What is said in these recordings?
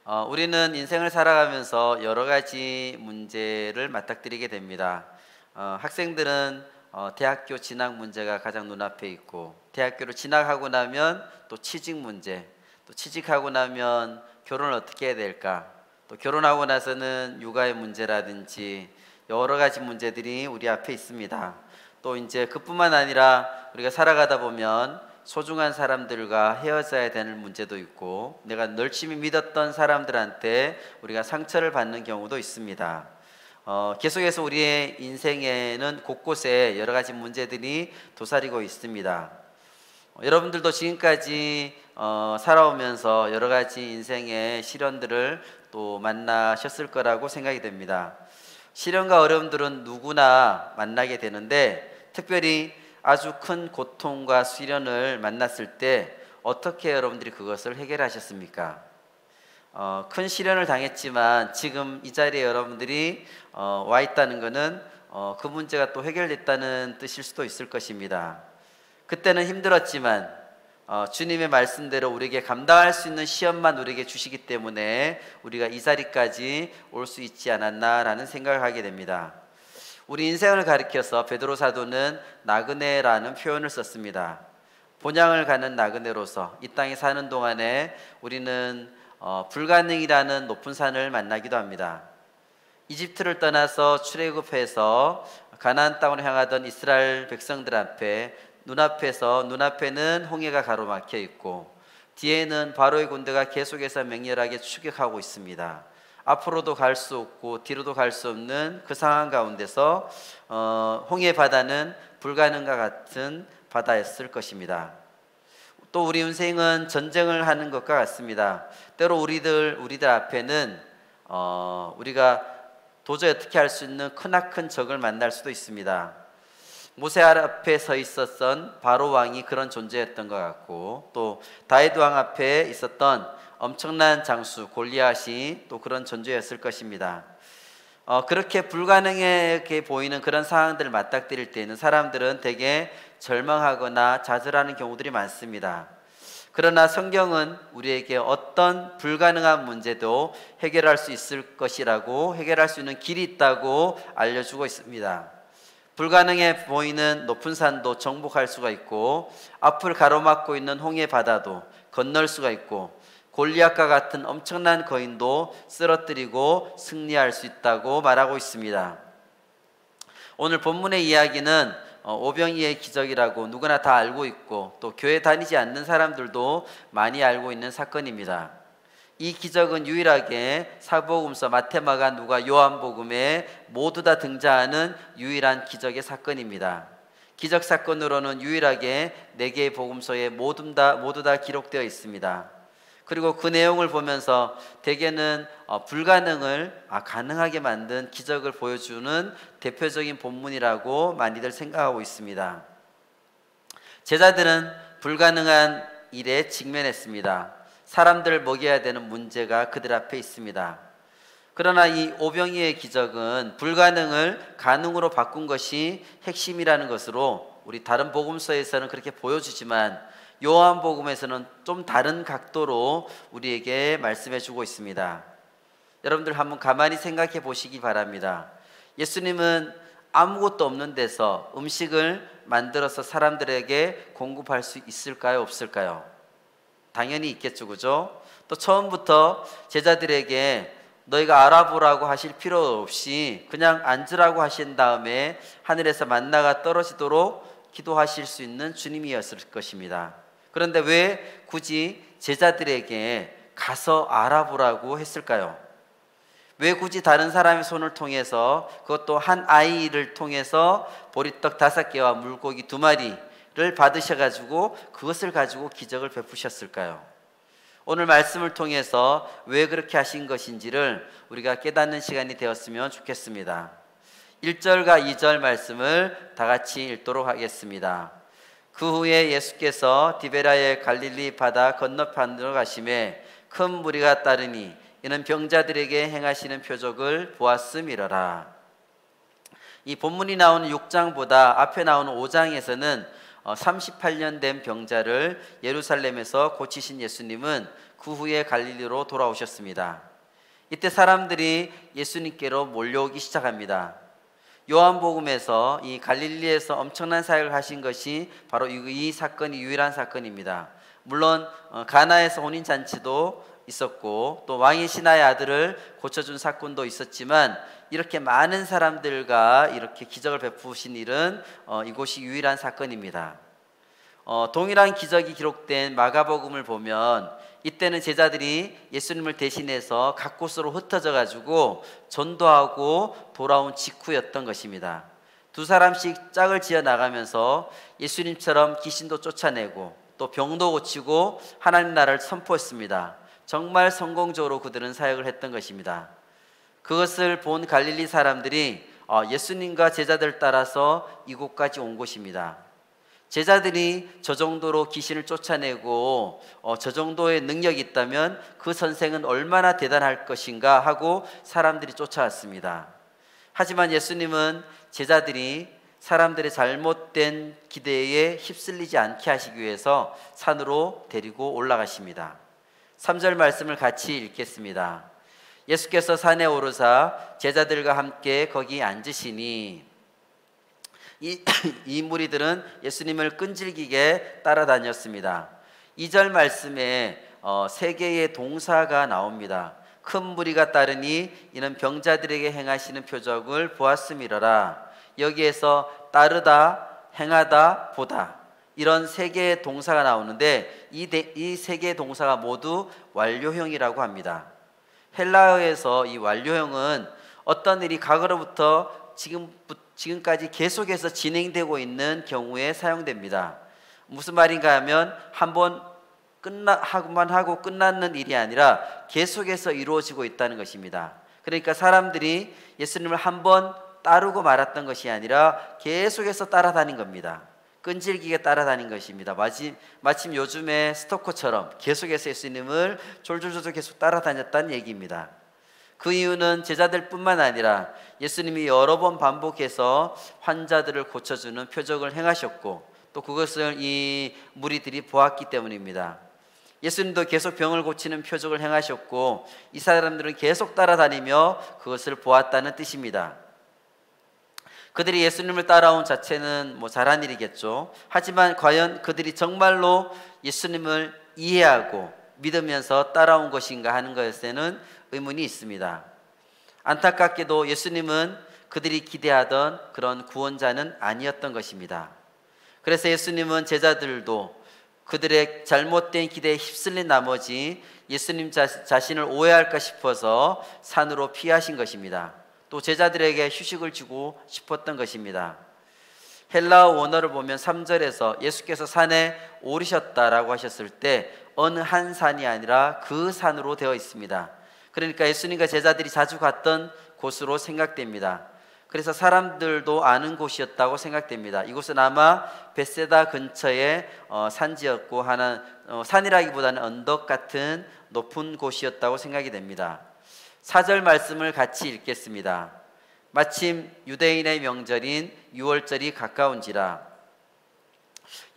우리는 인생을 살아가면서 여러 가지 문제를 맞닥뜨리게 됩니다. 학생들은 대학교 진학 문제가 가장 눈앞에 있고, 대학교를 진학하고 나면 또 취직 문제, 또 취직하고 나면 결혼을 어떻게 해야 될까, 또 결혼하고 나서는 육아의 문제라든지 여러 가지 문제들이 우리 앞에 있습니다. 또 이제 그뿐만 아니라 우리가 살아가다 보면 소중한 사람들과 헤어져야 되는 문제도 있고, 내가 열심히 믿었던 사람들한테 우리가 상처를 받는 경우도 있습니다. 계속해서 우리의 인생에는 곳곳에 여러 가지 문제들이 도사리고 있습니다. 여러분들도 지금까지 살아오면서 여러 가지 인생의 시련들을 또 만나셨을 거라고 생각이 됩니다. 시련과 어려움들은 누구나 만나게 되는데, 특별히 아주 큰 고통과 시련을 만났을 때 어떻게 여러분들이 그것을 해결하셨습니까? 큰 시련을 당했지만 지금 이 자리에 여러분들이 와 있다는 것은 그 문제가 또 해결됐다는 뜻일 수도 있을 것입니다. 그때는 힘들었지만 주님의 말씀대로 우리에게 감당할 수 있는 시험만 우리에게 주시기 때문에 우리가 이 자리까지 올 수 있지 않았나라는 생각을 하게 됩니다. 우리 인생을 가리켜서 베드로 사도는 나그네라는 표현을 썼습니다. 본향을 가는 나그네로서 이 땅에 사는 동안에 우리는 불가능이라는 높은 산을 만나기도 합니다. 이집트를 떠나서 출애굽해서 가나안 땅으로 향하던 이스라엘 백성들 앞에 눈앞에는 홍해가 가로막혀 있고, 뒤에는 바로의 군대가 계속해서 맹렬하게 추격하고 있습니다. 앞으로도 갈 수 없고 뒤로도 갈 수 없는 그 상황 가운데서 홍해 바다는 불가능과 같은 바다였을 것입니다. 또 우리 인생은 전쟁을 하는 것과 같습니다. 때로 우리들 앞에는 우리가 도저히 어떻게 할 수 있는 크나큰 적을 만날 수도 있습니다. 모세 앞에 서 있었던 바로 왕이 그런 존재였던 것 같고, 또 다윗 왕 앞에 있었던 엄청난 장수 골리앗이 또 그런 존재였을 것입니다. 그렇게 불가능하게 보이는 그런 상황들을 맞닥뜨릴 때는 사람들은 대개 절망하거나 좌절하는 경우들이 많습니다. 그러나 성경은 우리에게 어떤 불가능한 문제도 해결할 수 있을 것이라고, 해결할 수 있는 길이 있다고 알려주고 있습니다. 불가능해 보이는 높은 산도 정복할 수가 있고, 앞을 가로막고 있는 홍해 바다도 건널 수가 있고, 골리앗과 같은 엄청난 거인도 쓰러뜨리고 승리할 수 있다고 말하고 있습니다. 오늘 본문의 이야기는 오병이의 기적이라고 누구나 다 알고 있고, 또 교회 다니지 않는 사람들도 많이 알고 있는 사건입니다. 이 기적은 유일하게 사복음서 마태, 마가, 누가, 요한복음에 모두 다 등장하는 유일한 기적의 사건입니다. 기적 사건으로는 유일하게 4개의 복음서에 모두 다 기록되어 있습니다. 그리고 그 내용을 보면서 대개는 불가능을 가능하게 만든 기적을 보여주는 대표적인 본문이라고 많이들 생각하고 있습니다. 제자들은 불가능한 일에 직면했습니다. 사람들을 먹여야 되는 문제가 그들 앞에 있습니다. 그러나 이 오병이의 기적은 불가능을 가능으로 바꾼 것이 핵심이라는 것으로 우리 다른 복음서에서는 그렇게 보여주지만, 요한복음에서는 좀 다른 각도로 우리에게 말씀해 주고 있습니다. 여러분들 한번 가만히 생각해 보시기 바랍니다. 예수님은 아무것도 없는 데서 음식을 만들어서 사람들에게 공급할 수 있을까요, 없을까요? 당연히 있겠죠, 그죠? 또 처음부터 제자들에게 너희가 알아보라고 하실 필요 없이 그냥 앉으라고 하신 다음에 하늘에서 만나가 떨어지도록 기도하실 수 있는 주님이었을 것입니다. 그런데 왜 굳이 제자들에게 가서 알아보라고 했을까요? 왜 굳이 다른 사람의 손을 통해서, 그것도 한 아이를 통해서 보리떡 5개와 물고기 2마리를 받으셔가지고 그것을 가지고 기적을 베푸셨을까요? 오늘 말씀을 통해서 왜 그렇게 하신 것인지를 우리가 깨닫는 시간이 되었으면 좋겠습니다. 1절과 2절 말씀을 다 같이 읽도록 하겠습니다. 그 후에 예수께서 디베라의 갈릴리 바다 건너편으로 가시매 큰 무리가 따르니 이는 병자들에게 행하시는 표적을 보았음이러라. 이 본문이 나오는 6장보다 앞에 나오는 5장에서는 38년 된 병자를 예루살렘에서 고치신 예수님은 그 후에 갈릴리로 돌아오셨습니다. 이때 사람들이 예수님께로 몰려오기 시작합니다. 요한복음에서 이 갈릴리에서 엄청난 사역을 하신 것이 바로 이 사건이 유일한 사건입니다. 물론 가나에서 혼인잔치도 있었고 또 왕의 신하의 아들을 고쳐준 사건도 있었지만 이렇게 많은 사람들과 이렇게 기적을 베푸신 일은 이곳이 유일한 사건입니다. 동일한 기적이 기록된 마가복음을 보면 이때는 제자들이 예수님을 대신해서 각 곳으로 흩어져 가지고 전도하고 돌아온 직후였던 것입니다. 두 사람씩 짝을 지어 나가면서 예수님처럼 귀신도 쫓아내고 또 병도 고치고 하나님 나라를 선포했습니다. 정말 성공적으로 그들은 사역을 했던 것입니다. 그것을 본 갈릴리 사람들이 예수님과 제자들 따라서 이곳까지 온 곳입니다. 제자들이 저 정도로 귀신을 쫓아내고 저 정도의 능력이 있다면 그 선생은 얼마나 대단할 것인가 하고 사람들이 쫓아왔습니다. 하지만 예수님은 제자들이 사람들의 잘못된 기대에 휩쓸리지 않게 하시기 위해서 산으로 데리고 올라가십니다. 3절 말씀을 같이 읽겠습니다. 예수께서 산에 오르사 제자들과 함께 거기 앉으시니 이 무리들은 예수님을 끈질기게 따라다녔습니다. 2절 말씀에 세 개의 동사가 나옵니다. 큰 무리가 따르니 이는 병자들에게 행하시는 표적을 보았음이러라. 여기에서 따르다, 행하다, 보다 이런 세 개의 동사가 나오는데 이 세 개의 동사가 모두 완료형이라고 합니다. 헬라어에서 이 완료형은 어떤 일이 과거로부터 지금까지 계속해서 진행되고 있는 경우에 사용됩니다. 무슨 말인가 하면 한번 하고 끝나는 일이 아니라 계속해서 이루어지고 있다는 것입니다. 그러니까 사람들이 예수님을 한번 따르고 말았던 것이 아니라 계속해서 따라다닌 겁니다. 끈질기게 따라다닌 것입니다. 마침 요즘에 스토커처럼 계속해서 예수님을 졸졸졸 계속 따라다녔다는 얘기입니다. 그 이유는 제자들뿐만 아니라 예수님이 여러 번 반복해서 환자들을 고쳐주는 표적을 행하셨고 또 그것을 이 무리들이 보았기 때문입니다. 예수님도 계속 병을 고치는 표적을 행하셨고 이 사람들은 계속 따라다니며 그것을 보았다는 뜻입니다. 그들이 예수님을 따라온 자체는 잘한 일이겠죠. 하지만 과연 그들이 정말로 예수님을 이해하고 믿으면서 따라온 것인가 하는 것에는 의문이 있습니다. 안타깝게도 예수님은 그들이 기대하던 그런 구원자는 아니었던 것입니다. 그래서 예수님은 제자들도 그들의 잘못된 기대에 휩쓸린 나머지 예수님 자신을 오해할까 싶어서 산으로 피하신 것입니다. 또 제자들에게 휴식을 주고 싶었던 것입니다. 헬라어 원어를 보면 3절에서 예수께서 산에 오르셨다라고 하셨을 때 어느 한 산이 아니라 그 산으로 되어 있습니다. 그러니까 예수님과 제자들이 자주 갔던 곳으로 생각됩니다. 그래서 사람들도 아는 곳이었다고 생각됩니다. 이곳은 아마 벳세다 근처의 산지였고 산이라기보다는 언덕 같은 높은 곳이었다고 생각이 됩니다. 4절 말씀을 같이 읽겠습니다. 마침 유대인의 명절인 유월절이 가까운지라.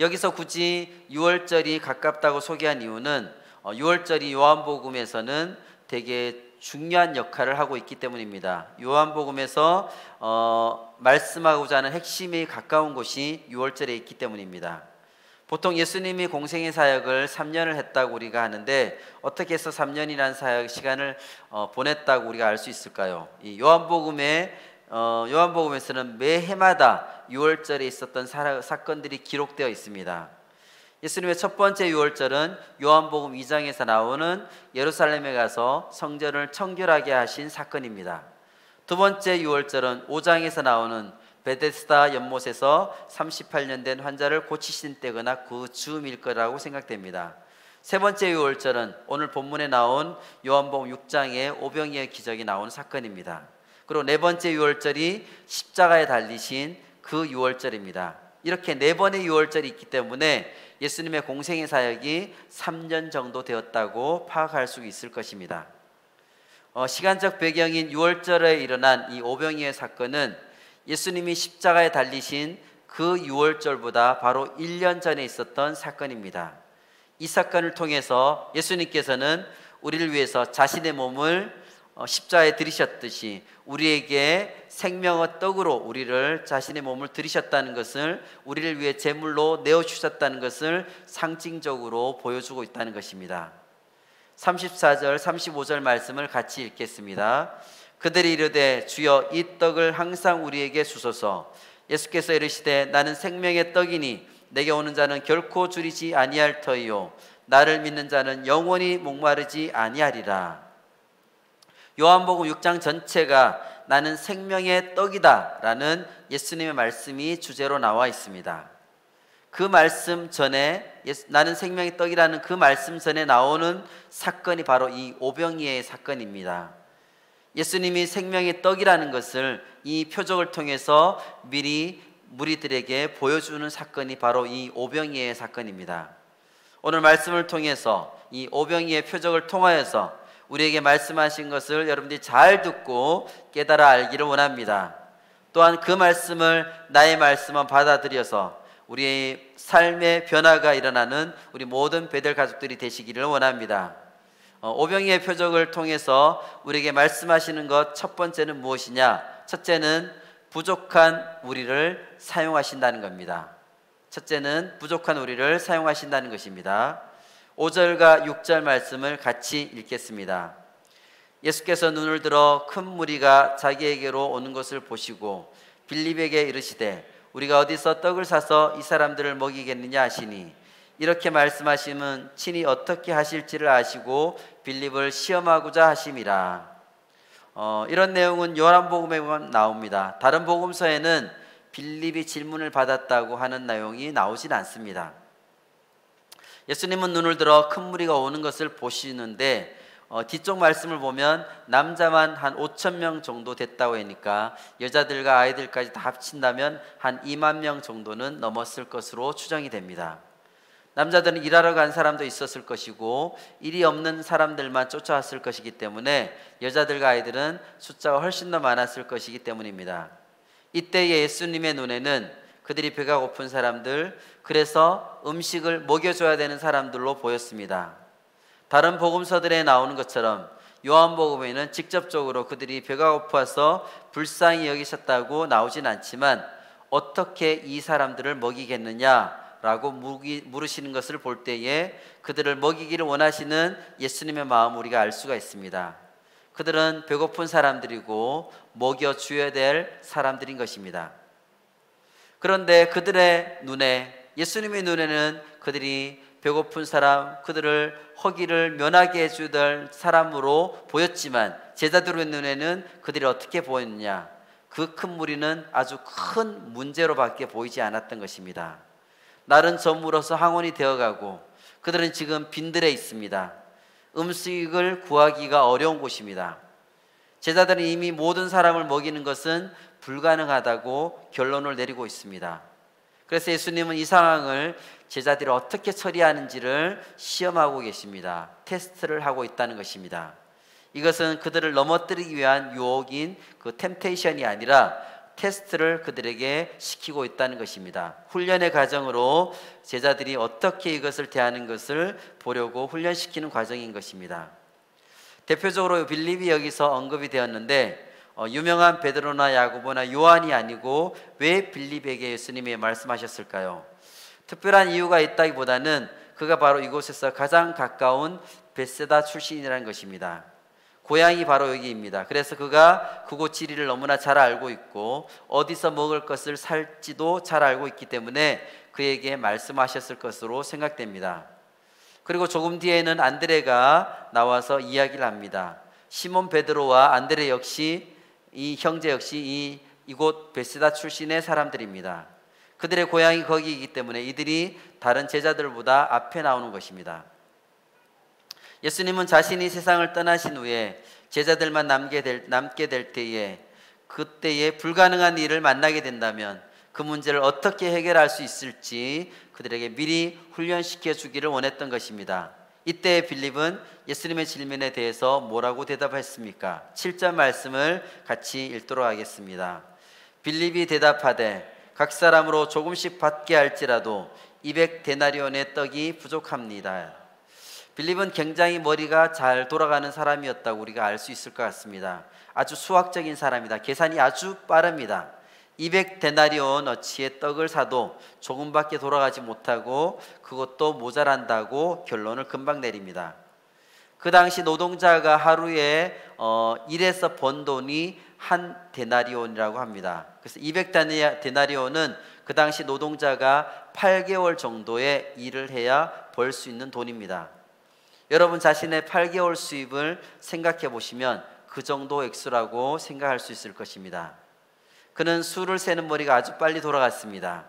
여기서 굳이 유월절이 가깝다고 소개한 이유는 유월절이 요한복음에서는 되게 중요한 역할을 하고 있기 때문입니다. 요한복음에서 말씀하고자 하는 핵심이 가까운 곳이 유월절에 있기 때문입니다. 보통 예수님이 공생의 사역을 3년을 했다고 우리가 하는데 어떻게 해서 3년이라는 사역 시간을 보냈다고 우리가 알 수 있을까요? 이 요한복음에서는 매해마다 유월절에 있었던 사건들이 기록되어 있습니다. 예수님의 첫 번째 유월절은 요한복음 2장에서 나오는 예루살렘에 가서 성전을 청결하게 하신 사건입니다. 두 번째 유월절은 5장에서 나오는 베데스다 연못에서 38년 된 환자를 고치신 때거나 그 즈음일 거라고 생각됩니다. 세 번째 유월절은 오늘 본문에 나온 요한복음 6장의 오병이의 기적이 나오는 사건입니다. 그리고 네 번째 유월절이 십자가에 달리신 그 유월절입니다. 이렇게 네 번의 유월절이 있기 때문에 예수님의 공생의 사역이 3년 정도 되었다고 파악할 수 있을 것입니다. 시간적 배경인 유월절에 일어난 이 오병이의 사건은 예수님이 십자가에 달리신 그 유월절보다 바로 1년 전에 있었던 사건입니다. 이 사건을 통해서 예수님께서는 우리를 위해서 자신의 몸을 십자가에 들이셨듯이 우리에게 생명의 떡으로 우리를 자신의 몸을 들이셨다는 것을, 우리를 위해 제물로 내어주셨다는 것을 상징적으로 보여주고 있다는 것입니다. 34절 35절 말씀을 같이 읽겠습니다. 그들이 이르되 주여 이 떡을 항상 우리에게 주소서. 예수께서 이르시되 나는 생명의 떡이니 내게 오는 자는 결코 줄이지 아니할 터이요 나를 믿는 자는 영원히 목마르지 아니하리라. 요한복음 6장 전체가 나는 생명의 떡이다 라는 예수님의 말씀이 주제로 나와 있습니다. 그 말씀 전에, 나는 생명의 떡이라는 그 말씀 전에 나오는 사건이 바로 이 오병이의 사건입니다. 예수님이 생명의 떡이라는 것을 이 표적을 통해서 미리 무리들에게 보여주는 사건이 바로 이 오병이의 사건입니다. 오늘 말씀을 통해서 이 오병이의 표적을 통하여서 우리에게 말씀하신 것을 여러분들이 잘 듣고 깨달아 알기를 원합니다. 또한 그 말씀을 나의 말씀만 받아들여서 우리의 삶의 변화가 일어나는 우리 모든 베델 가족들이 되시기를 원합니다. 오병이의 표적을 통해서 우리에게 말씀하시는 것 첫 번째는 무엇이냐? 첫째는 부족한 우리를 사용하신다는 겁니다. 첫째는 부족한 우리를 사용하신다는 것입니다. 5절과 6절 말씀을 같이 읽겠습니다. 예수께서 눈을 들어 큰 무리가 자기에게로 오는 것을 보시고 빌립에게 이르시되 우리가 어디서 떡을 사서 이 사람들을 먹이겠느냐 하시니, 이렇게 말씀하시면 친히 어떻게 하실지를 아시고 빌립을 시험하고자 하심이라. 이런 내용은 요한복음에만 나옵니다. 다른 복음서에는 빌립이 질문을 받았다고 하는 내용이 나오진 않습니다. 예수님은 눈을 들어 큰 무리가 오는 것을 보시는데 뒤쪽 말씀을 보면 남자만 한 5천 명 정도 됐다고 하니까 여자들과 아이들까지 다 합친다면 한 2만 명 정도는 넘었을 것으로 추정이 됩니다. 남자들은 일하러 간 사람도 있었을 것이고 일이 없는 사람들만 쫓아왔을 것이기 때문에 여자들과 아이들은 숫자가 훨씬 더 많았을 것이기 때문입니다. 이때의 예수님의 눈에는 그들이 배가 고픈 사람들, 그래서 음식을 먹여줘야 되는 사람들로 보였습니다. 다른 복음서들에 나오는 것처럼 요한복음에는 직접적으로 그들이 배가 고파서 불쌍히 여기셨다고 나오진 않지만 어떻게 이 사람들을 먹이겠느냐라고 물으시는 것을 볼 때에 그들을 먹이기를 원하시는 예수님의 마음을 우리가 알 수가 있습니다. 그들은 배고픈 사람들이고 먹여줘야 될 사람들인 것입니다. 그런데 그들의 눈에, 예수님의 눈에는 그들이 배고픈 사람, 그들을 허기를 면하게 해주던 사람으로 보였지만 제자들의 눈에는 그들이 어떻게 보였느냐? 그 큰 무리는 아주 큰 문제로밖에 보이지 않았던 것입니다. 날은 저물어서 항원이 되어가고 그들은 지금 빈들에 있습니다. 음식을 구하기가 어려운 곳입니다. 제자들은 이미 모든 사람을 먹이는 것은 불가능하다고 결론을 내리고 있습니다. 그래서 예수님은 이 상황을 제자들이 어떻게 처리하는지를 시험하고 계십니다. 테스트를 하고 있다는 것입니다. 이것은 그들을 넘어뜨리기 위한 유혹인 그 템테이션이 아니라 테스트를 그들에게 시키고 있다는 것입니다. 훈련의 과정으로 제자들이 어떻게 이것을 대하는 것을 보려고 훈련시키는 과정인 것입니다. 대표적으로 빌립이 여기서 언급이 되었는데 유명한 베드로나 야고보나 요한이 아니고 왜 빌립에게 예수님이 말씀하셨을까요? 특별한 이유가 있다기보다는 그가 바로 이곳에서 가장 가까운 벳세다 출신이라는 것입니다. 고향이 바로 여기입니다. 그래서 그가 그곳 지리를 너무나 잘 알고 있고 어디서 먹을 것을 살지도 잘 알고 있기 때문에 그에게 말씀하셨을 것으로 생각됩니다. 그리고 조금 뒤에는 안드레가 나와서 이야기를 합니다. 시몬 베드로와 안드레 역시 이 형제 역시 이곳 벳세다 출신의 사람들입니다. 그들의 고향이 거기이기 때문에 이들이 다른 제자들보다 앞에 나오는 것입니다. 예수님은 자신이 세상을 떠나신 후에 제자들만 남게 될 때에 그때에 불가능한 일을 만나게 된다면 그 문제를 어떻게 해결할 수 있을지 그들에게 미리 훈련시켜 주기를 원했던 것입니다. 이때 빌립은 예수님의 질문에 대해서 뭐라고 대답했습니까? 7절 말씀을 같이 읽도록 하겠습니다. 빌립이 대답하되 각 사람으로 조금씩 받게 할지라도 200데나리온의 떡이 부족합니다. 빌립은 굉장히 머리가 잘 돌아가는 사람이었다고 우리가 알 수 있을 것 같습니다. 아주 수학적인 사람이다. 계산이 아주 빠릅니다. 200데나리온 어치의 떡을 사도 조금밖에 돌아가지 못하고 그것도 모자란다고 결론을 금방 내립니다. 그 당시 노동자가 하루에 일해서 번 돈이 한 데나리온이라고 합니다. 그래서 200데나리온은 그 당시 노동자가 8개월 정도의 일을 해야 벌 수 있는 돈입니다. 여러분 자신의 8개월 수입을 생각해 보시면 그 정도 액수라고 생각할 수 있을 것입니다. 그는 수를 세는 머리가 아주 빨리 돌아갔습니다.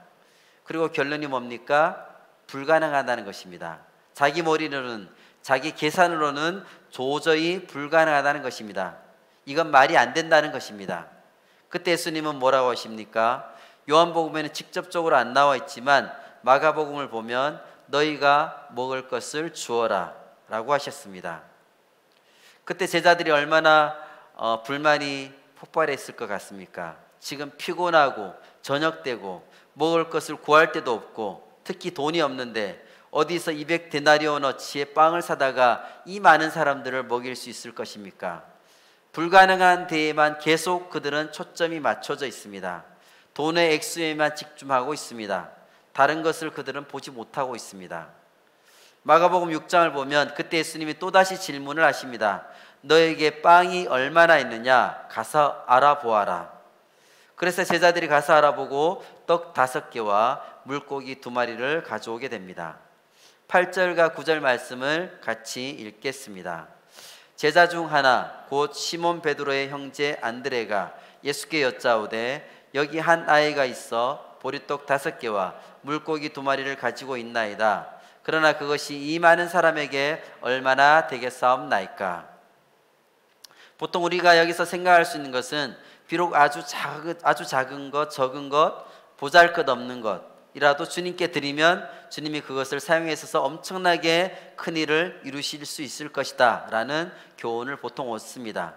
그리고 결론이 뭡니까? 불가능하다는 것입니다. 자기 머리로는, 자기 계산으로는 도저히 불가능하다는 것입니다. 이건 말이 안 된다는 것입니다. 그때 예수님은 뭐라고 하십니까? 요한복음에는 직접적으로 안 나와 있지만 마가복음을 보면 너희가 먹을 것을 주어라 라고 하셨습니다. 그때 제자들이 얼마나 불만이 폭발했을 것 같습니까? 지금 피곤하고 저녁되고 먹을 것을 구할 데도 없고 특히 돈이 없는데 어디서 200데나리온어치의 빵을 사다가 이 많은 사람들을 먹일 수 있을 것입니까? 불가능한 데에만 계속 그들은 초점이 맞춰져 있습니다. 돈의 액수에만 집중하고 있습니다. 다른 것을 그들은 보지 못하고 있습니다. 마가복음 6장을 보면 그때 예수님이 또다시 질문을 하십니다. 너에게 빵이 얼마나 있느냐? 가서 알아보아라. 그래서 제자들이 가서 알아보고 떡 5개와 물고기 2마리를 가져오게 됩니다. 8절과 9절 말씀을 같이 읽겠습니다. 제자 중 하나 곧 시몬 베드로의 형제 안드레가 예수께 여짜오되 여기 한 아이가 있어 보리떡 5개와 물고기 2마리를 가지고 있나이다. 그러나 그것이 이 많은 사람에게 얼마나 되겠사옵나이까? 보통 우리가 여기서 생각할 수 있는 것은 비록 아주 작은 것, 적은 것, 보잘것없는 것이라도 주님께 드리면 주님이 그것을 사용해 있어서 엄청나게 큰 일을 이루실 수 있을 것이다 라는 교훈을 보통 얻습니다.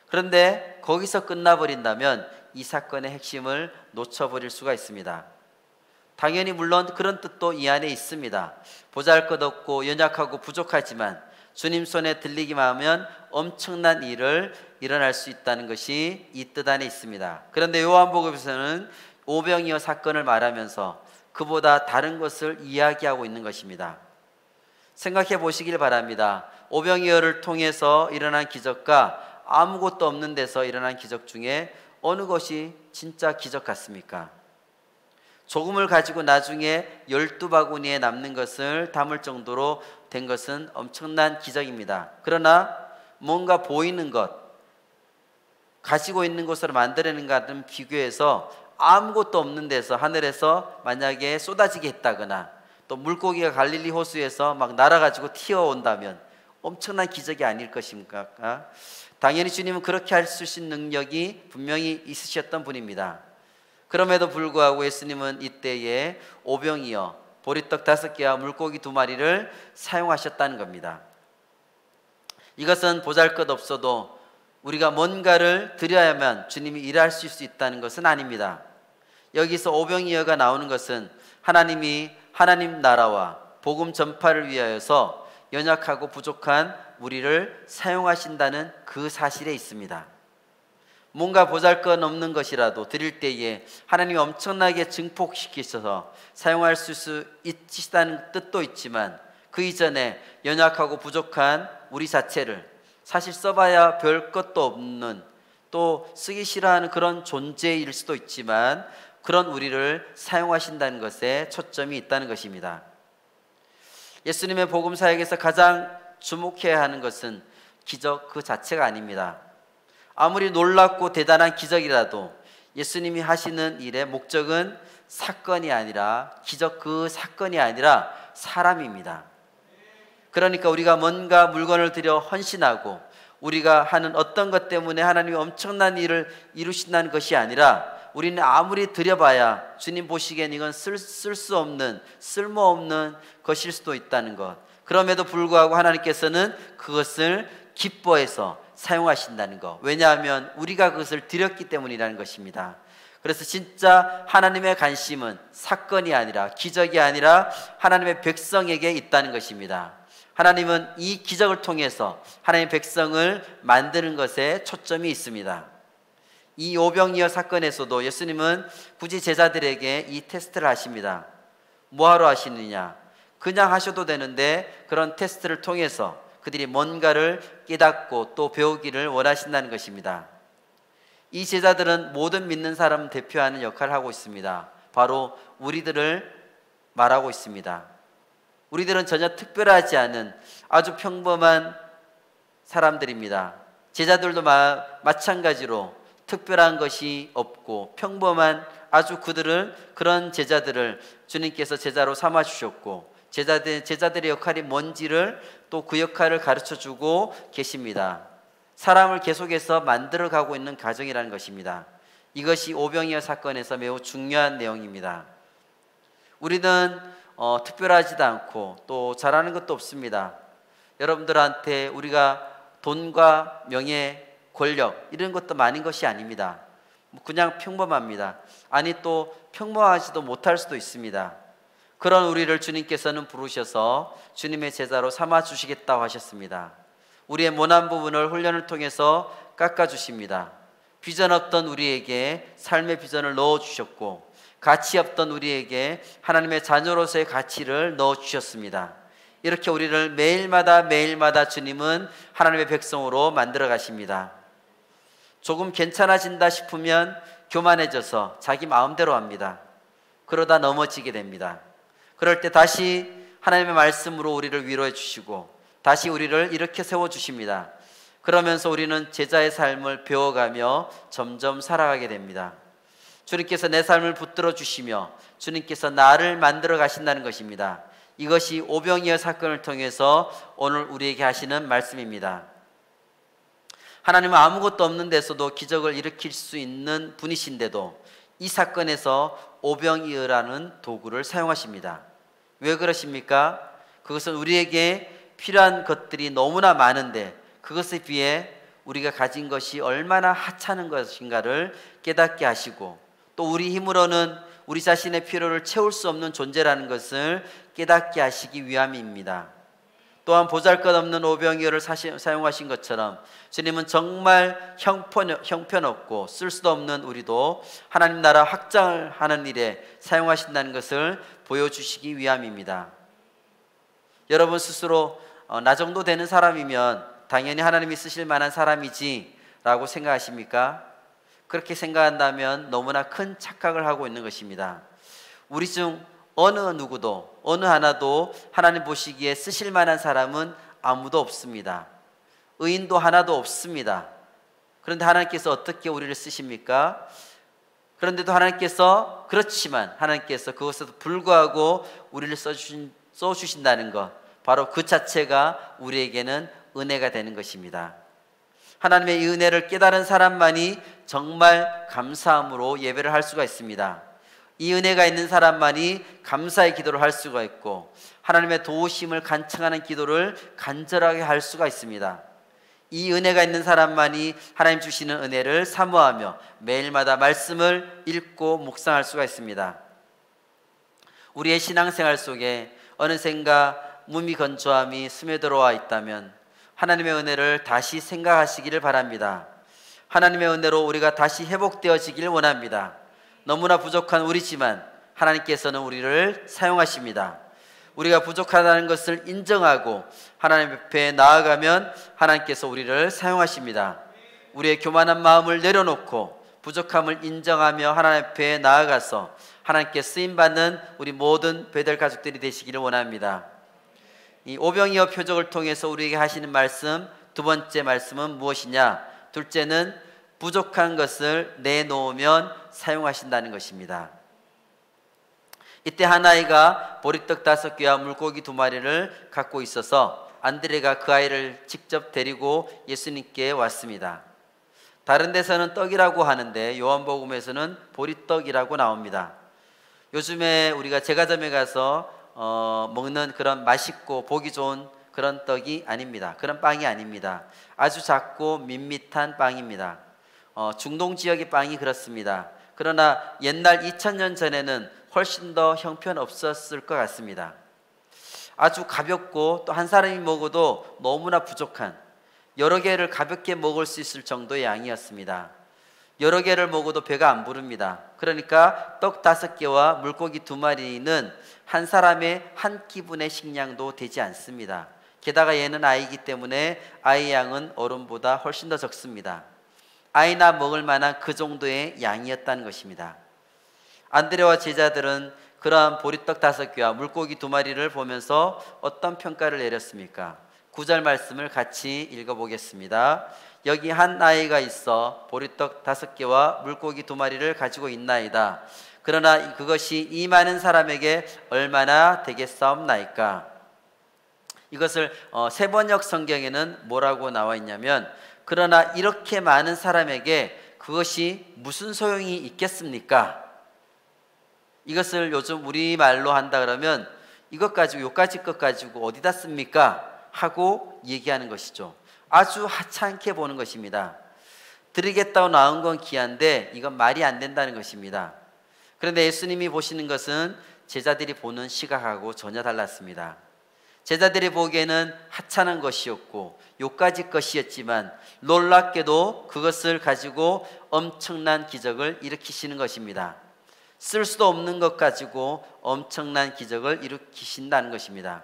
그런데 거기서 끝나버린다면 이 사건의 핵심을 놓쳐버릴 수가 있습니다. 당연히 물론 그런 뜻도 이 안에 있습니다. 보잘것없고 연약하고 부족하지만 주님 손에 들리기만 하면 엄청난 일을 일어날 수 있다는 것이 이 뜻 안에 있습니다. 그런데 요한복음에서는 오병이어 사건을 말하면서 그보다 다른 것을 이야기하고 있는 것입니다. 생각해 보시길 바랍니다. 오병이어를 통해서 일어난 기적과 아무것도 없는 데서 일어난 기적 중에 어느 것이 진짜 기적 같습니까? 조금을 가지고 나중에 12바구니에 남는 것을 담을 정도로 된 것은 엄청난 기적입니다. 그러나 뭔가 보이는 것, 가지고 있는 것으로 만들어내는 것과는 비교해서 아무것도 없는 데서 하늘에서 만약에 쏟아지게 했다거나 또 물고기가 갈릴리 호수에서 막 날아가지고 튀어온다면 엄청난 기적이 아닐 것입니까? 당연히 주님은 그렇게 할 수 있는 능력이 분명히 있으셨던 분입니다. 그럼에도 불구하고 예수님은 이때에 오병이어 보리떡 5개와 물고기 2마리를 사용하셨다는 겁니다. 이것은 보잘것없어도 우리가 뭔가를 드려야만 주님이 일할 수 있다는 것은 아닙니다. 여기서 오병이어가 나오는 것은 하나님이 하나님 나라와 복음 전파를 위하여서 연약하고 부족한 우리를 사용하신다는 그 사실에 있습니다. 뭔가 보잘것없는 것이라도 드릴 때에 하나님이 엄청나게 증폭시키셔서 사용할 수 있다는 뜻도 있지만 그 이전에 연약하고 부족한 우리 자체를 사실 써봐야 별 것도 없는 또 쓰기 싫어하는 그런 존재일 수도 있지만 그런 우리를 사용하신다는 것에 초점이 있다는 것입니다. 예수님의 복음 사역에서 가장 주목해야 하는 것은 기적 그 자체가 아닙니다. 아무리 놀랍고 대단한 기적이라도 예수님이 하시는 일의 목적은 사건이 아니라 기적 그 사건이 아니라 사람입니다. 그러니까 우리가 뭔가 물건을 들여 헌신하고 우리가 하는 어떤 것 때문에 하나님이 엄청난 일을 이루신다는 것이 아니라 우리는 아무리 드려봐야 주님 보시기엔 이건 쓸 수 없는 쓸모없는 것일 수도 있다는 것. 그럼에도 불구하고 하나님께서는 그것을 기뻐해서 사용하신다는 것. 왜냐하면 우리가 그것을 드렸기 때문이라는 것입니다. 그래서 진짜 하나님의 관심은 사건이 아니라, 기적이 아니라 하나님의 백성에게 있다는 것입니다. 하나님은 이 기적을 통해서 하나님의 백성을 만드는 것에 초점이 있습니다. 이 오병이어 사건에서도 예수님은 굳이 제자들에게 이 테스트를 하십니다. 뭐하러 하시느냐? 그냥 하셔도 되는데 그런 테스트를 통해서 그들이 뭔가를 깨닫고 또 배우기를 원하신다는 것입니다. 이 제자들은 모든 믿는 사람을 대표하는 역할을 하고 있습니다. 바로 우리들을 말하고 있습니다. 우리들은 전혀 특별하지 않은 아주 평범한 사람들입니다. 제자들도 마찬가지로 특별한 것이 없고 평범한 아주 그런 제자들을 주님께서 제자로 삼아 주셨고, 제자들의 역할이 뭔지를 또 그 역할을 가르쳐 주고 계십니다. 사람을 계속해서 만들어가고 있는 과정이라는 것입니다. 이것이 오병이어 사건에서 매우 중요한 내용입니다. 우리는 특별하지도 않고 또 잘하는 것도 없습니다. 여러분들한테 우리가 돈과 명예, 권력 이런 것도 많은 것이 아닙니다. 그냥 평범합니다. 아니 또 평범하지도 못할 수도 있습니다. 그런 우리를 주님께서는 부르셔서 주님의 제자로 삼아 주시겠다고 하셨습니다. 우리의 모난 부분을 훈련을 통해서 깎아주십니다. 비전 없던 우리에게 삶의 비전을 넣어주셨고, 가치 없던 우리에게 하나님의 자녀로서의 가치를 넣어주셨습니다. 이렇게 우리를 매일마다 주님은 하나님의 백성으로 만들어 가십니다. 조금 괜찮아진다 싶으면 교만해져서 자기 마음대로 합니다. 그러다 넘어지게 됩니다. 그럴 때 다시 하나님의 말씀으로 우리를 위로해 주시고 다시 우리를 이렇게 세워주십니다. 그러면서 우리는 제자의 삶을 배워가며 점점 살아가게 됩니다. 주님께서 내 삶을 붙들어 주시며 주님께서 나를 만들어 가신다는 것입니다. 이것이 오병이어 사건을 통해서 오늘 우리에게 하시는 말씀입니다. 하나님은 아무것도 없는 데서도 기적을 일으킬 수 있는 분이신데도 이 사건에서 오병이어라는 도구를 사용하십니다. 왜 그러십니까? 그것은 우리에게 필요한 것들이 너무나 많은데 그것에 비해 우리가 가진 것이 얼마나 하찮은 것인가를 깨닫게 하시고, 또 우리 힘으로는 우리 자신의 필요를 채울 수 없는 존재라는 것을 깨닫게 하시기 위함입니다. 또한 보잘것없는 오병이어를 사용하신 것처럼 주님은 정말 형편없고 쓸 수도 없는 우리도 하나님 나라 확장을 하는 일에 사용하신다는 것을 보여주시기 위함입니다. 여러분 스스로 나 정도 되는 사람이면 당연히 하나님이 쓰실 만한 사람이지 라고 생각하십니까? 그렇게 생각한다면 너무나 큰 착각을 하고 있는 것입니다. 우리 중 어느 누구도 어느 하나도 하나님 보시기에 쓰실 만한 사람은 아무도 없습니다. 의인도 하나도 없습니다. 그런데 하나님께서 어떻게 우리를 쓰십니까? 그런데도 그렇지만 하나님께서 그것에도 불구하고 우리를 써주신다는 것, 바로 그 자체가 우리에게는 은혜가 되는 것입니다. 하나님의 이 은혜를 깨달은 사람만이 정말 감사함으로 예배를 할 수가 있습니다. 이 은혜가 있는 사람만이 감사의 기도를 할 수가 있고 하나님의 도우심을 간청하는 기도를 간절하게 할 수가 있습니다. 이 은혜가 있는 사람만이 하나님 주시는 은혜를 사모하며 매일마다 말씀을 읽고 묵상할 수가 있습니다. 우리의 신앙생활 속에 어느샌가 무미건조함이 스며들어와 있다면 하나님의 은혜를 다시 생각하시기를 바랍니다. 하나님의 은혜로 우리가 다시 회복되어지길 원합니다. 너무나 부족한 우리지만 하나님께서는 우리를 사용하십니다. 우리가 부족하다는 것을 인정하고 하나님 앞에 나아가면 하나님께서 우리를 사용하십니다. 우리의 교만한 마음을 내려놓고 부족함을 인정하며 하나님 앞에 나아가서 하나님께 쓰임받는 우리 모든 베델 가족들이 되시기를 원합니다. 이 오병이어 표적을 통해서 우리에게 하시는 말씀, 두 번째 말씀은 무엇이냐? 둘째는 부족한 것을 내놓으면 사용하신다는 것입니다. 이때 한 아이가 보리떡 5개와 물고기 2마리를 갖고 있어서 안드레가 그 아이를 직접 데리고 예수님께 왔습니다. 다른 데서는 떡이라고 하는데 요한복음에서는 보리떡이라고 나옵니다. 요즘에 우리가 제과점에 가서 먹는 그런 맛있고 보기 좋은 그런 떡이 아닙니다. 그런 빵이 아닙니다. 아주 작고 밋밋한 빵입니다. 중동 지역의 빵이 그렇습니다. 그러나 옛날 2000년 전에는 훨씬 더 형편없었을 것 같습니다. 아주 가볍고 또 한 사람이 먹어도 너무나 부족한 여러 개를 가볍게 먹을 수 있을 정도의 양이었습니다. 여러 개를 먹어도 배가 안 부릅니다. 그러니까 떡 5개와 물고기 2마리는 한 사람의 한 끼분의 식량도 되지 않습니다. 게다가 얘는 아이이기 때문에 아이 양은 어른보다 훨씬 더 적습니다. 아이나 먹을 만한 그 정도의 양이었다는 것입니다. 안드레와 제자들은 그러한 보리떡 5개와 물고기 2마리를 보면서 어떤 평가를 내렸습니까? 9절 말씀을 같이 읽어보겠습니다. 여기 한 아이가 있어 보리떡 5개와 물고기 2마리를 가지고 있나이다. 그러나 그것이 이 많은 사람에게 얼마나 되겠사옵나이까? 이것을 세번역 성경에는 뭐라고 나와 있냐면, 그러나 이렇게 많은 사람에게 그것이 무슨 소용이 있겠습니까? 이것을 요즘 우리말로 한다 그러면 이것 가지고 요까지 것 가지고 어디다 씁니까? 하고 얘기하는 것이죠. 아주 하찮게 보는 것입니다. 드리겠다고 나온 건 귀한데 이건 말이 안 된다는 것입니다. 그런데 예수님이 보시는 것은 제자들이 보는 시각하고 전혀 달랐습니다. 제자들이 보기에는 하찮은 것이었고 요까지 것이었지만 놀랍게도 그것을 가지고 엄청난 기적을 일으키시는 것입니다. 쓸 수도 없는 것 가지고 엄청난 기적을 일으키신다는 것입니다.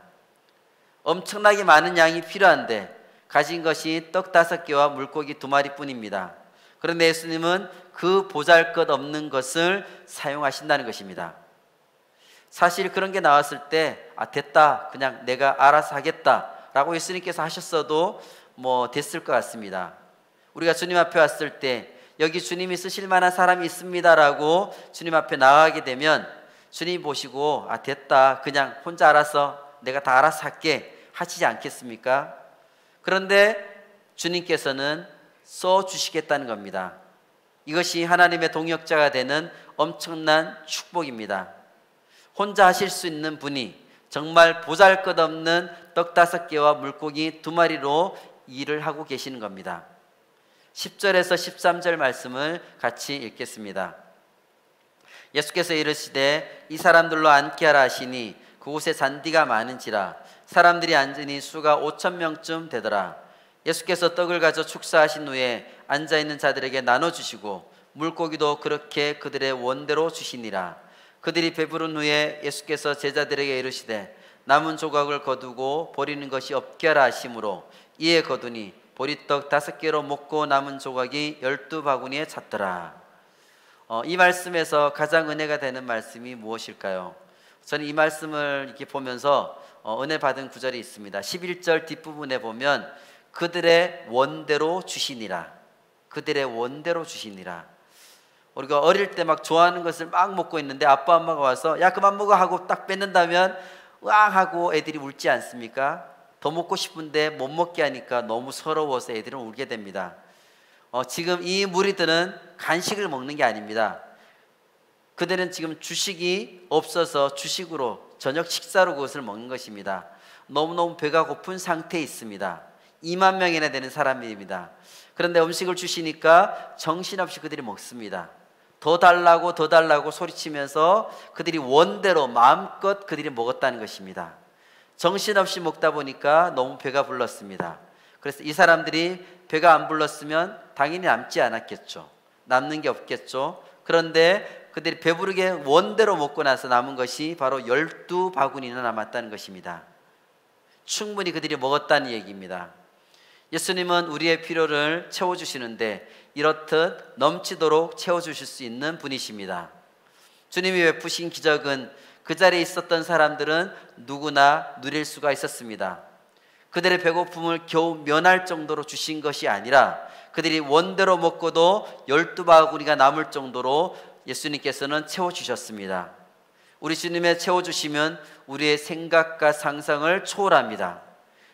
엄청나게 많은 양이 필요한데 가진 것이 떡 5개와 물고기 2마리 뿐입니다. 그런데 예수님은 그 보잘것없는 것을 사용하신다는 것입니다. 사실 그런 게 나왔을 때 됐다, 그냥 내가 알아서 하겠다 라고 예수님께서 하셨어도 됐을 것 같습니다. 우리가 주님 앞에 왔을 때 여기 주님이 쓰실 만한 사람이 있습니다 라고 주님 앞에 나가게 되면 주님이 보시고 됐다, 그냥 혼자 알아서 내가 다 알아서 할게 하시지 않겠습니까? 그런데 주님께서는 써주시겠다는 겁니다. 이것이 하나님의 동역자가 되는 엄청난 축복입니다. 혼자 하실 수 있는 분이 정말 보잘것없는 떡 5개와 물고기 2마리로 일을 하고 계시는 겁니다. 10절에서 13절 말씀을 같이 읽겠습니다. 예수께서 이르시되 이 사람들로 앉게 하라 하시니 그곳에 잔디가 많은지라 사람들이 앉으니 수가 5,000명쯤 되더라. 예수께서 떡을 가져 축사하신 후에 앉아있는 자들에게 나눠주시고 물고기도 그렇게 그들의 원대로 주시니라. 그들이 배부른 후에 예수께서 제자들에게 이르시되 남은 조각을 거두고 버리는 것이 없게 하라 하심으로 이에 거두니 보리떡 5개로 먹고 남은 조각이 12바구니에 찼더라. 이 말씀에서 가장 은혜가 되는 말씀이 무엇일까요? 저는 이 말씀을 이렇게 보면서 은혜 받은 구절이 있습니다. 11절 뒷부분에 보면 그들의 원대로 주시니라. 그들의 원대로 주시니라. 우리가 어릴 때 막 좋아하는 것을 막 먹고 있는데 아빠 엄마가 와서 야 그만 먹어 하고 딱 뺏는다면 으앙 하고 애들이 울지 않습니까? 더 먹고 싶은데 못 먹게 하니까 너무 서러워서 애들은 울게 됩니다. 지금 이 무리들은 간식을 먹는 게 아닙니다. 그들은 지금 주식이 없어서 주식으로 저녁 식사로 그것을 먹는 것입니다. 너무너무 배가 고픈 상태에 있습니다. 2만 명이나 되는 사람입니다. 그런데 음식을 주시니까 정신없이 그들이 먹습니다. 더 달라고 더 달라고 소리치면서 그들이 원대로 마음껏 그들이 먹었다는 것입니다. 정신없이 먹다 보니까 너무 배가 불렀습니다. 그래서 이 사람들이 배가 안 불렀으면 당연히 남지 않았겠죠. 남는 게 없겠죠. 그런데 그들이 배부르게 원대로 먹고 나서 남은 것이 바로 12바구니나 남았다는 것입니다. 충분히 그들이 먹었다는 얘기입니다. 예수님은 우리의 필요를 채워주시는데 이렇듯 넘치도록 채워주실 수 있는 분이십니다. 주님이 베푸신 기적은 그 자리에 있었던 사람들은 누구나 누릴 수가 있었습니다. 그들의 배고픔을 겨우 면할 정도로 주신 것이 아니라 그들이 원대로 먹고도 12바구니가 남을 정도로 예수님께서는 채워주셨습니다. 우리 주님의 채워주시면 우리의 생각과 상상을 초월합니다.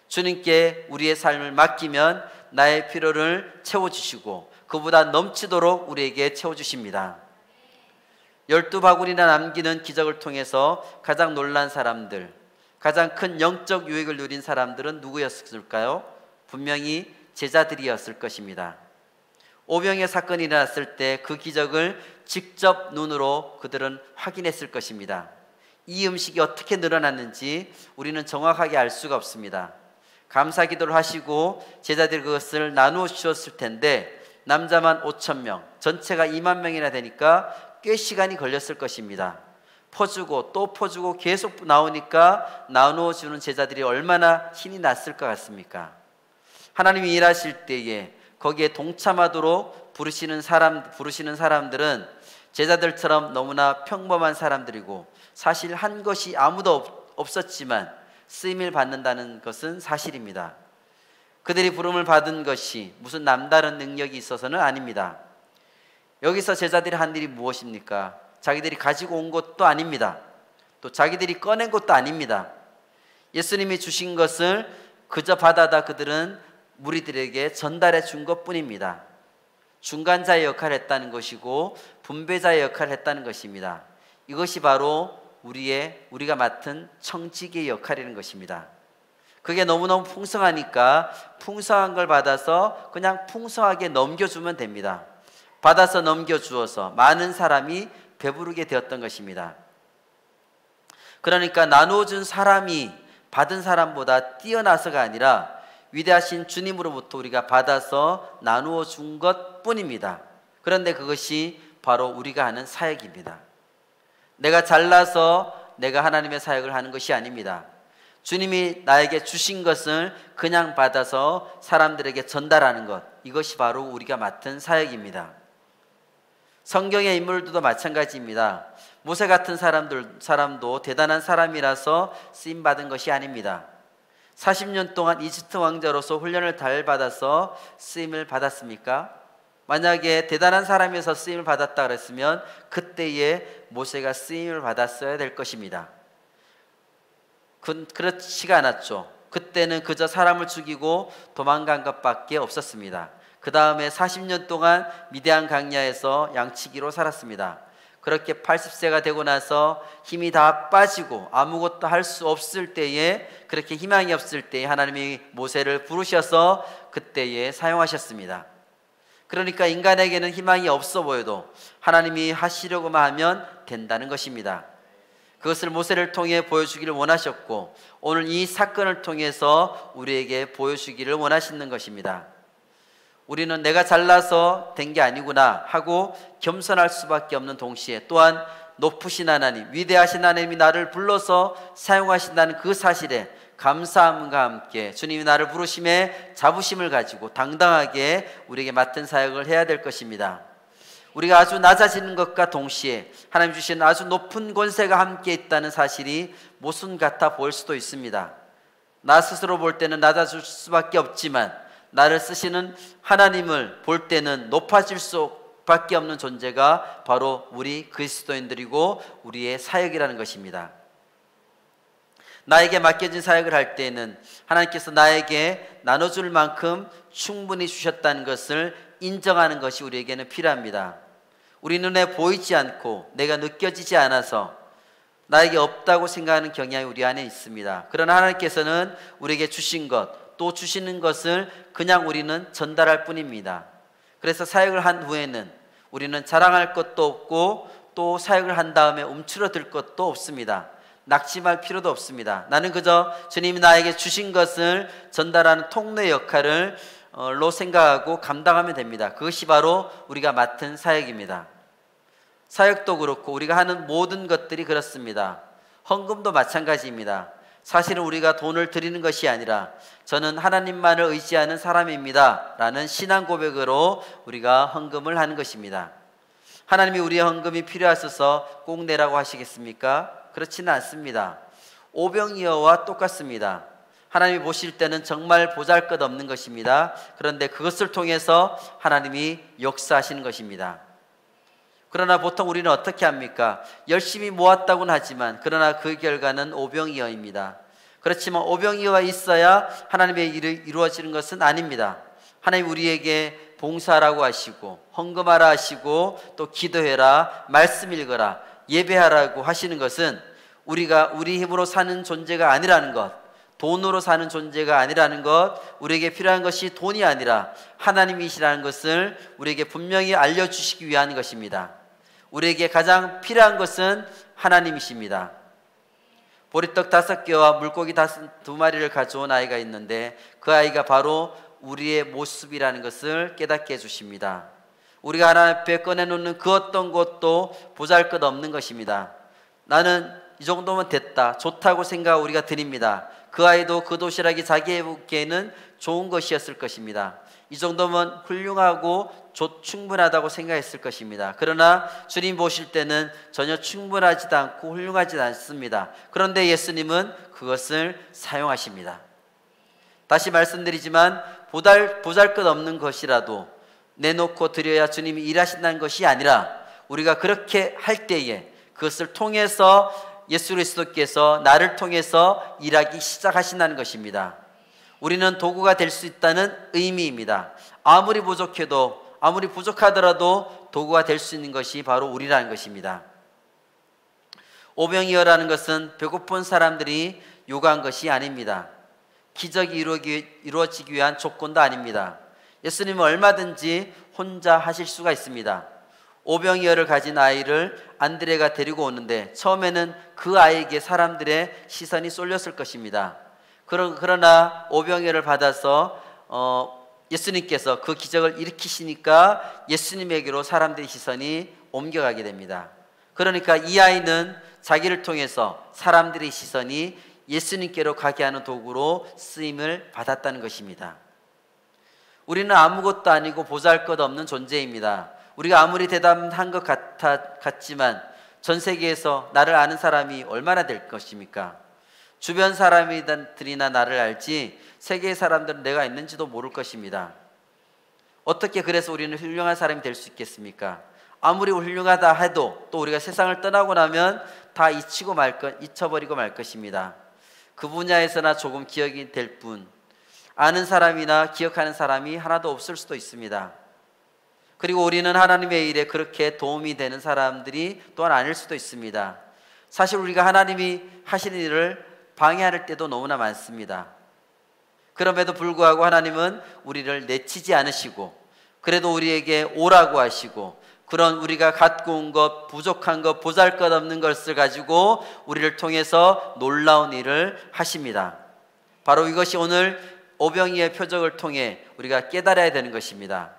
주님께 우리의 삶을 맡기면 나의 필요를 채워주시고 그보다 넘치도록 우리에게 채워주십니다. 12바구니나 남기는 기적을 통해서 가장 놀란 사람들, 가장 큰 영적 유익을 누린 사람들은 누구였을까요? 분명히 제자들이었을 것입니다. 오병이어 사건이 일어났을 때 그 기적을 직접 눈으로 그들은 확인했을 것입니다. 이 음식이 어떻게 늘어났는지 우리는 정확하게 알 수가 없습니다. 감사 기도를 하시고 제자들이 그것을 나누어 주셨을 텐데 남자만 5,000명, 전체가 2만 명이나 되니까 꽤 시간이 걸렸을 것입니다. 퍼주고 또 퍼주고 계속 나오니까 나누어 주는 제자들이 얼마나 힘이 났을 것 같습니까? 하나님이 일하실 때에 거기에 동참하도록 부르시는 사람들은 제자들처럼 너무나 평범한 사람들이고 사실 한 것이 아무도 없었지만 쓰임을 받는다는 것은 사실입니다. 그들이 부름을 받은 것이 무슨 남다른 능력이 있어서는 아닙니다. 여기서 제자들이 한 일이 무엇입니까? 자기들이 가지고 온 것도 아닙니다. 또 자기들이 꺼낸 것도 아닙니다. 예수님이 주신 것을 그저 받아다 그들은 무리들에게 전달해 준 것뿐입니다. 중간자의 역할을 했다는 것이고 분배자의 역할을 했다는 것입니다. 이것이 바로 우리가 맡은 청지기의 역할이라는 것입니다. 그게 너무너무 풍성하니까 풍성한 걸 받아서 그냥 풍성하게 넘겨주면 됩니다. 받아서 넘겨주어서 많은 사람이 배부르게 되었던 것입니다. 그러니까 나누어준 사람이 받은 사람보다 뛰어나서가 아니라 위대하신 주님으로부터 우리가 받아서 나누어 준 것뿐입니다. 그런데 그것이 바로 우리가 하는 사역입니다. 내가 잘나서 내가 하나님의 사역을 하는 것이 아닙니다. 주님이 나에게 주신 것을 그냥 받아서 사람들에게 전달하는 것, 이것이 바로 우리가 맡은 사역입니다. 성경의 인물들도 마찬가지입니다. 모세 같은 사람도 대단한 사람이라서 쓰임받은 것이 아닙니다. 40년 동안 이집트 왕자로서 훈련을 잘 받아서 쓰임을 받았습니까? 만약에 대단한 사람에서 쓰임을 받았다 그랬으면 그때에 모세가 쓰임을 받았어야 될 것입니다. 그렇지가 않았죠. 그때는 그저 사람을 죽이고 도망간 것밖에 없었습니다. 그 다음에 40년 동안 미디안 광야에서 양치기로 살았습니다. 그렇게 80세가 되고 나서 힘이 다 빠지고 아무것도 할 수 없을 때에, 그렇게 희망이 없을 때에 하나님이 모세를 부르셔서 그때에 사용하셨습니다. 그러니까 인간에게는 희망이 없어 보여도 하나님이 하시려고만 하면 된다는 것입니다. 그것을 모세를 통해 보여주기를 원하셨고 오늘 이 사건을 통해서 우리에게 보여주기를 원하시는 것입니다. 우리는 내가 잘나서 된 게 아니구나 하고 겸손할 수밖에 없는 동시에 또한 높으신 하나님, 위대하신 하나님이 나를 불러서 사용하신다는 그 사실에 감사함과 함께 주님이 나를 부르심에 자부심을 가지고 당당하게 우리에게 맡은 사역을 해야 될 것입니다. 우리가 아주 낮아지는 것과 동시에 하나님 주신 아주 높은 권세가 함께 있다는 사실이 모순 같아 보일 수도 있습니다. 나 스스로 볼 때는 낮아질 수밖에 없지만 나를 쓰시는 하나님을 볼 때는 높아질 수밖에 없는 존재가 바로 우리 그리스도인들이고 우리의 사역이라는 것입니다. 나에게 맡겨진 사역을 할 때에는 하나님께서 나에게 나눠줄 만큼 충분히 주셨다는 것을 인정하는 것이 우리에게는 필요합니다. 우리 눈에 보이지 않고 내가 느껴지지 않아서 나에게 없다고 생각하는 경향이 우리 안에 있습니다. 그러나 하나님께서는 우리에게 주신 것, 또 주시는 것을 그냥 우리는 전달할 뿐입니다. 그래서 사역을 한 후에는 우리는 자랑할 것도 없고 또 사역을 한 다음에 움츠러들 것도 없습니다. 낙심할 필요도 없습니다. 나는 그저 주님이 나에게 주신 것을 전달하는 통로의 역할을 생각하고 감당하면 됩니다. 그것이 바로 우리가 맡은 사역입니다. 사역도 그렇고 우리가 하는 모든 것들이 그렇습니다. 헌금도 마찬가지입니다. 사실은 우리가 돈을 드리는 것이 아니라 저는 하나님만을 의지하는 사람입니다 라는 신앙 고백으로 우리가 헌금을 하는 것입니다. 하나님이 우리의 헌금이 필요하셔서 꼭 내라고 하시겠습니까? 그렇지는 않습니다. 오병이어와 똑같습니다. 하나님이 보실 때는 정말 보잘것없는 것입니다. 그런데 그것을 통해서 하나님이 역사하시는 것입니다. 그러나 보통 우리는 어떻게 합니까? 열심히 모았다고는 하지만 그러나 그 결과는 오병이어입니다. 그렇지만 오병이어가 있어야 하나님의 일이 이루어지는 것은 아닙니다. 하나님 우리에게 봉사하라고 하시고 헌금하라 하시고 또 기도해라, 말씀 읽어라, 예배하라고 하시는 것은 우리가 우리 힘으로 사는 존재가 아니라는 것, 돈으로 사는 존재가 아니라는 것, 우리에게 필요한 것이 돈이 아니라 하나님이시라는 것을 우리에게 분명히 알려주시기 위한 것입니다. 우리에게 가장 필요한 것은 하나님이십니다. 보리떡 5개와 물고기 2마리를 가져온 아이가 있는데 그 아이가 바로 우리의 모습이라는 것을 깨닫게 해주십니다. 우리가 하나님 앞에 꺼내놓는 그 어떤 것도 보잘것없는 것입니다. 나는 이 정도면 됐다, 좋다고 생각 우리가 드립니다. 그 아이도 그 도시락이 자기에게는 좋은 것이었을 것입니다. 이 정도면 훌륭하고 충분하다고 생각했을 것입니다. 그러나 주님 보실 때는 전혀 충분하지도 않고 훌륭하지도 않습니다. 그런데 예수님은 그것을 사용하십니다. 다시 말씀드리지만 보잘것없는 것이라도 내놓고 드려야 주님이 일하신다는 것이 아니라 우리가 그렇게 할 때에 그것을 통해서 예수 그리스도께서 나를 통해서 일하기 시작하신다는 것입니다. 우리는 도구가 될 수 있다는 의미입니다. 아무리 부족하더라도 도구가 될 수 있는 것이 바로 우리라는 것입니다. 오병이어라는 것은 배고픈 사람들이 요구한 것이 아닙니다. 기적이 이루어지기 위한 조건도 아닙니다. 예수님은 얼마든지 혼자 하실 수가 있습니다. 오병이어를 가진 아이를 안드레가 데리고 오는데 처음에는 그 아이에게 사람들의 시선이 쏠렸을 것입니다. 그러나 오병이어를 받아서 예수님께서 그 기적을 일으키시니까 예수님에게로 사람들의 시선이 옮겨가게 됩니다. 그러니까 이 아이는 자기를 통해서 사람들의 시선이 예수님께로 가게 하는 도구로 쓰임을 받았다는 것입니다. 우리는 아무것도 아니고 보잘것없는 존재입니다. 우리가 아무리 대단한 것 같지만 전 세계에서 나를 아는 사람이 얼마나 될 것입니까? 주변 사람들이나 나를 알지 세계의 사람들은 내가 있는지도 모를 것입니다. 어떻게 그래서 우리는 훌륭한 사람이 될 수 있겠습니까? 아무리 훌륭하다 해도 또 우리가 세상을 떠나고 나면 다 잊혀버리고 말 것입니다. 그 분야에서나 조금 기억이 될 뿐, 아는 사람이나 기억하는 사람이 하나도 없을 수도 있습니다. 그리고 우리는 하나님의 일에 그렇게 도움이 되는 사람들이 또한 아닐 수도 있습니다. 사실 우리가 하나님이 하시는 일을 방해할 때도 너무나 많습니다. 그럼에도 불구하고 하나님은 우리를 내치지 않으시고 그래도 우리에게 오라고 하시고 그런 우리가 갖고 온 것, 부족한 것, 보잘것없는 것을 가지고 우리를 통해서 놀라운 일을 하십니다. 바로 이것이 오늘 오병이의 표적을 통해 우리가 깨달아야 되는 것입니다.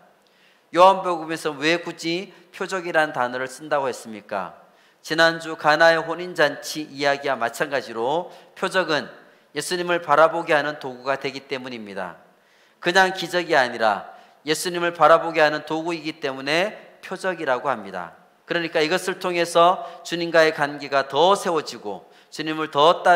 요한복음에서 왜 굳이 표적이라는 단어를 쓴다고 했습니까? 지난주 가나의 혼인잔치 이야기와 마찬가지로 표적은 예수님을 바라보게 하는 도구가 되기 때문입니다. 그냥 기적이 아니라 예수님을 바라보게 하는 도구이기 때문에 표적이라고 합니다. 그러니까 이것을 통해서 주님과의 관계가 더 세워지고 주님을 더 따르고